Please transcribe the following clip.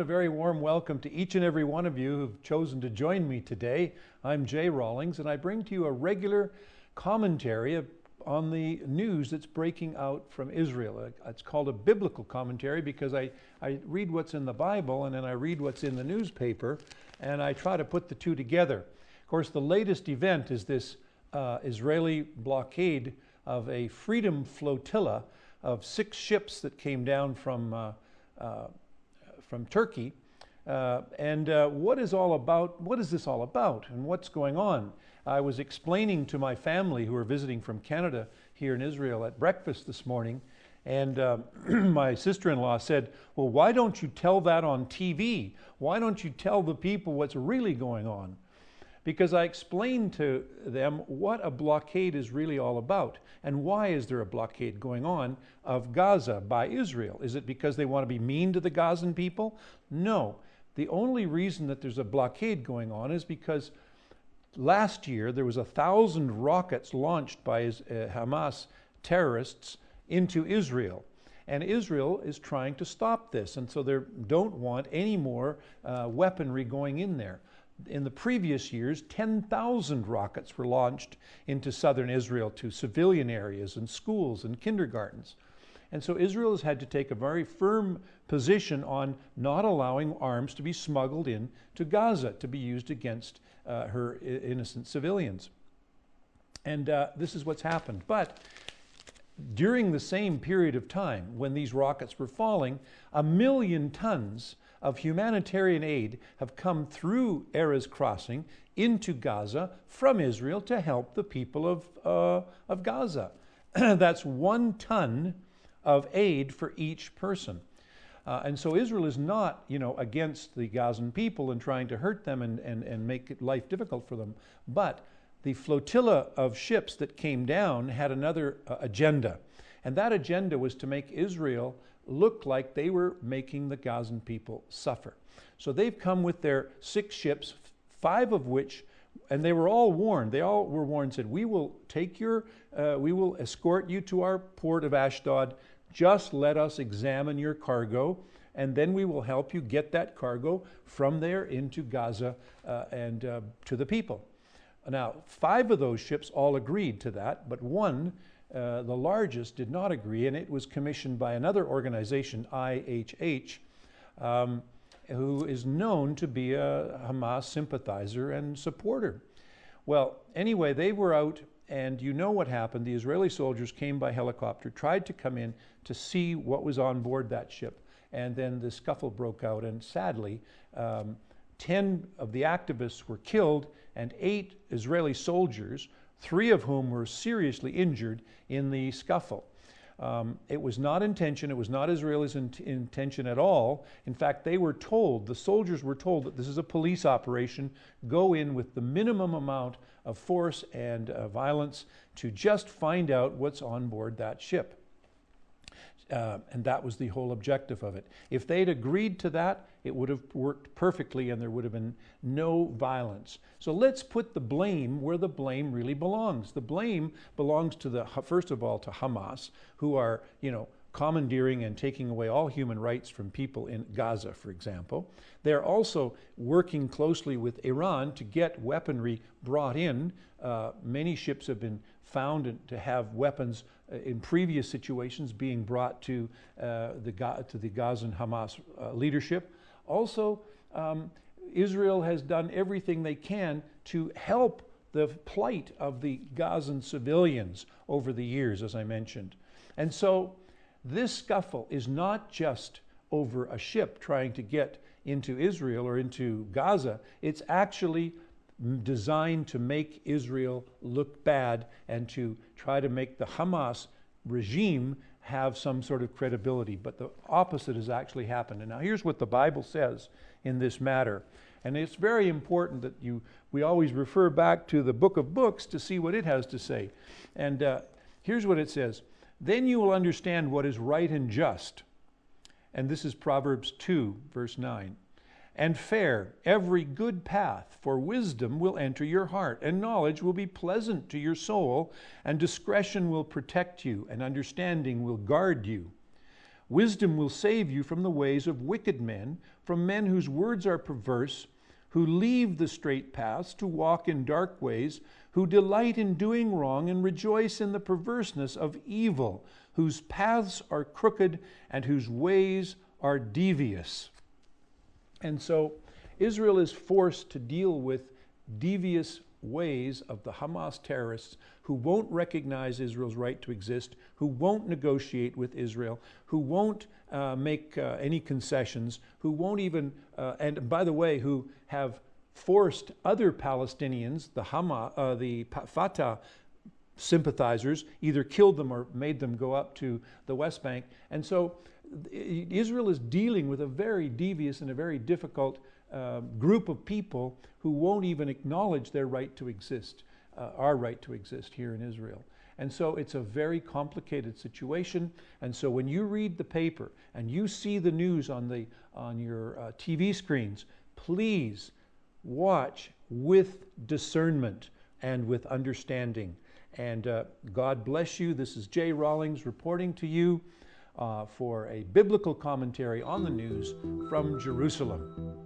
very warm welcome to each and every one of you who've chosen to join me today. I'm Jay Rawlings, and I bring to you a regular commentary on the news that's breaking out from Israel. It's called a biblical commentary because I read what's in the Bible and then I read what's in the newspaper, and I try to put the two together. Of course, the latest event is this Israeli blockade of a freedom flotilla of 6 ships that came down from Turkey. What is this all about and what's going on? I was explaining to my family who are visiting from Canada here in Israel at breakfast this morning, and my sister-in-law said, well, why don't you tell that on TV? Why don't you tell the people what's really going on? Because I explained to them what a blockade is really all about and why is there a blockade going on of Gaza by Israel. Is it because they want to be mean to the Gazan people? No. The only reason that there's a blockade going on is because last year there was 1,000 rockets launched by Hamas terrorists into Israel. And Israel is trying to stop this, and so they don't want any more weaponry going in there. In the previous years, 10,000 rockets were launched into southern Israel to civilian areas and schools and kindergartens. And so Israel has had to take a very firm position on not allowing arms to be smuggled in to Gaza to be used against her innocent civilians. And this is what's happened. But during the same period of time when these rockets were falling, 1 million tons of humanitarian aid have come through Erez crossing into Gaza from Israel to help the people of Gaza. That's 1 ton of aid for each person. And so Israel is not, against the Gazan people and trying to hurt them and make life difficult for them. But the flotilla of ships that came down had another agenda. And that agenda was to make Israel look like they were making the Gazan people suffer. So they've come with their 6 ships, 5 of which, and they were all warned. They all were warned, said, we will escort you to our port of Ashdod. Just let us examine your cargo, and then we will help you get that cargo from there into Gaza and to the people. Now, 5 of those ships all agreed to that, but one, the largest, did not agree, and it was commissioned by another organization, IHH, who is known to be a Hamas sympathizer and supporter. Well, anyway, they were out, and you know what happened. The Israeli soldiers came by helicopter, tried to come in to see what was on board that ship, and then the scuffle broke out, and sadly, 10 of the activists were killed, and 8 Israeli soldiers, 3 of whom were seriously injured in the scuffle. It was not intention, it was not Israelis' intention at all. In fact, they were told, the soldiers were told that this is a police operation, go in with the minimum amount of force and violence to just find out what's on board that ship. And that was the whole objective of it. If they'd agreed to that, it would have worked perfectly and there would have been no violence. So let's put the blame where the blame really belongs. The blame belongs to first of all, to Hamas, who are, commandeering and taking away all human rights from people in Gaza, for example. They're also working closely with Iran to get weaponry brought in. Many ships have been found to have weapons in previous situations being brought to the Gazan Hamas leadership. Also, Israel has done everything they can to help the plight of the Gazan civilians over the years, as I mentioned. And so this scuffle is not just over a ship trying to get into Israel or into Gaza. It's actually designed to make Israel look bad and to try to make the Hamas regime have some sort of credibility. But the opposite has actually happened. And now here's what the Bible says in this matter. And it's very important that we always refer back to the book of books to see what it has to say. And here's what it says. Then you will understand what is right and just. And this is Proverbs 2, verse 9. And fair, every good path, for wisdom will enter your heart, and knowledge will be pleasant to your soul, and discretion will protect you, and understanding will guard you. Wisdom will save you from the ways of wicked men, from men whose words are perverse, who leave the straight paths to walk in dark ways, who delight in doing wrong and rejoice in the perverseness of evil, whose paths are crooked and whose ways are devious. And so Israel is forced to deal with devious ways of the Hamas terrorists who won't recognize Israel's right to exist, who won't negotiate with Israel, who won't make any concessions, who won't even, and by the way, who have forced other Palestinians, the Fatah sympathizers, either killed them or made them go up to the West Bank. And so Israel is dealing with a very devious and a very difficult group of people who won't even acknowledge their right to exist, our right to exist here in Israel. And so it's a very complicated situation. And so when you read the paper and you see the news on your TV screens, please watch with discernment and with understanding. And God bless you. This is Jay Rawlings reporting to you for a biblical commentary on the news from Jerusalem.